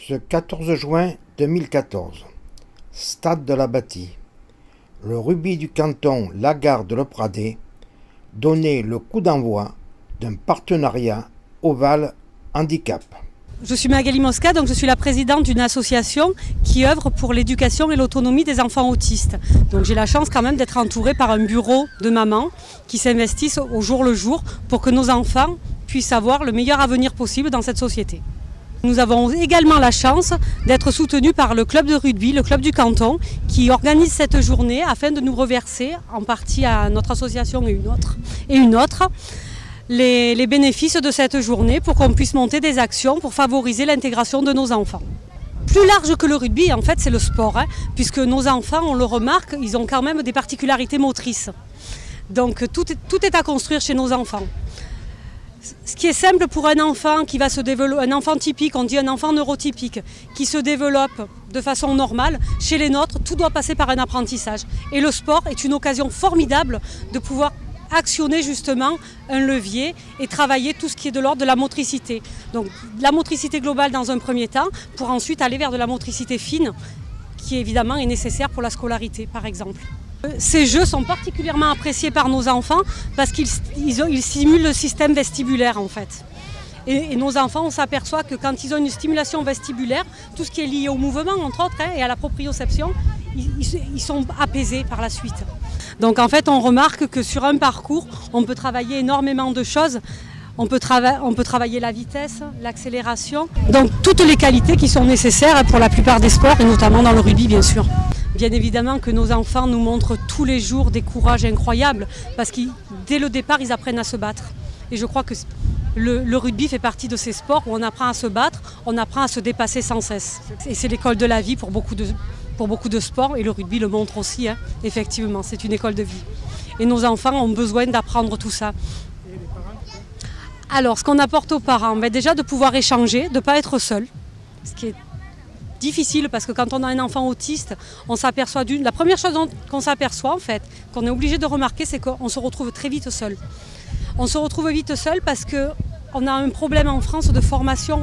Ce 14 juin 2014, stade de la Bâtie, le rugby du canton Lagarde-Le Pradais donnait le coup d'envoi d'un partenariat Oval Handicap. Je suis Magali Mosca, donc je suis la présidente d'une association qui œuvre pour l'éducation et l'autonomie des enfants autistes. Donc j'ai la chance quand même d'être entourée par un bureau de mamans qui s'investissent au jour le jour pour que nos enfants puissent avoir le meilleur avenir possible dans cette société. Nous avons également la chance d'être soutenus par le club de rugby, le club du canton, qui organise cette journée afin de nous reverser, en partie à notre association et une autre, les bénéfices de cette journée pour qu'on puisse monter des actions pour favoriser l'intégration de nos enfants. Plus large que le rugby, en fait, c'est le sport, puisque nos enfants, on le remarque, ils ont quand même des particularités motrices. Donc tout est à construire chez nos enfants. Ce qui est simple pour un enfant qui va se développer, un enfant typique, on dit un enfant neurotypique, qui se développe de façon normale, chez les nôtres, tout doit passer par un apprentissage. Et le sport est une occasion formidable de pouvoir actionner justement un levier et travailler tout ce qui est de l'ordre de la motricité. Donc la motricité globale dans un premier temps, pour ensuite aller vers de la motricité fine, qui évidemment est nécessaire pour la scolarité par exemple. Ces jeux sont particulièrement appréciés par nos enfants parce qu'ils stimulent le système vestibulaire en fait. Et nos enfants, on s'aperçoit que quand ils ont une stimulation vestibulaire, tout ce qui est lié au mouvement entre autres et à la proprioception, ils sont apaisés par la suite. Donc en fait on remarque que sur un parcours, on peut travailler énormément de choses. On peut travailler la vitesse, l'accélération, donc toutes les qualités qui sont nécessaires pour la plupart des sports et notamment dans le rugby bien sûr. Bien évidemment que nos enfants nous montrent tous les jours des courages incroyables parce que dès le départ ils apprennent à se battre. Et je crois que le rugby fait partie de ces sports où on apprend à se battre, on apprend à se dépasser sans cesse. Et c'est l'école de la vie pour beaucoup de sports et le rugby le montre aussi, effectivement, c'est une école de vie. Et nos enfants ont besoin d'apprendre tout ça. Alors, ce qu'on apporte aux parents, déjà de pouvoir échanger, de ne pas être seul, ce qui est difficile parce que quand on a un enfant autiste, on s'aperçoit la première chose qu'on s'aperçoit en fait, qu'on est obligé de remarquer, c'est qu'on se retrouve très vite seul. On se retrouve vite seul parce qu'on a un problème en France de formation,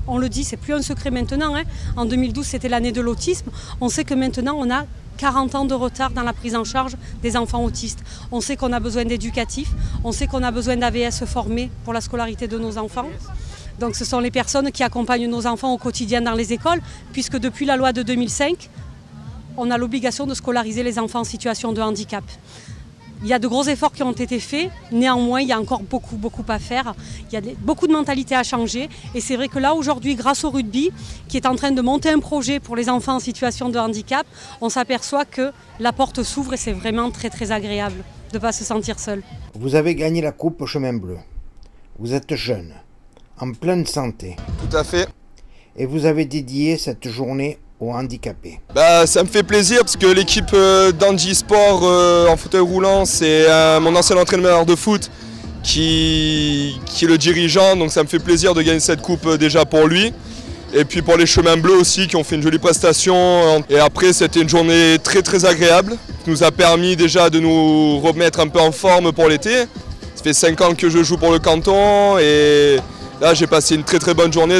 on le dit, c'est plus un secret maintenant. En 2012, c'était l'année de l'autisme. On sait que maintenant, on a 40 ans de retard dans la prise en charge des enfants autistes. On sait qu'on a besoin d'éducatifs, on sait qu'on a besoin d'AVS formés pour la scolarité de nos enfants. Donc ce sont les personnes qui accompagnent nos enfants au quotidien dans les écoles, puisque depuis la loi de 2005, on a l'obligation de scolariser les enfants en situation de handicap. Il y a de gros efforts qui ont été faits, néanmoins il y a encore beaucoup à faire. Il y a beaucoup de mentalités à changer et c'est vrai que là aujourd'hui, grâce au rugby, qui est en train de monter un projet pour les enfants en situation de handicap, on s'aperçoit que la porte s'ouvre et c'est vraiment très agréable de ne pas se sentir seul. Vous avez gagné la Coupe Chemin Bleu. Vous êtes jeune, en pleine santé. Tout à fait. Et vous avez dédié cette journée aux handicapés. Ça me fait plaisir parce que l'équipe d'Handisport en fauteuil roulant, c'est mon ancien entraîneur de foot qui est le dirigeant, donc ça me fait plaisir de gagner cette coupe déjà pour lui. Et puis pour les Chemins Bleus aussi qui ont fait une jolie prestation. Et après c'était une journée très agréable qui nous a permis déjà de nous remettre un peu en forme pour l'été. Ça fait 5 ans que je joue pour le canton et là j'ai passé une très bonne journée.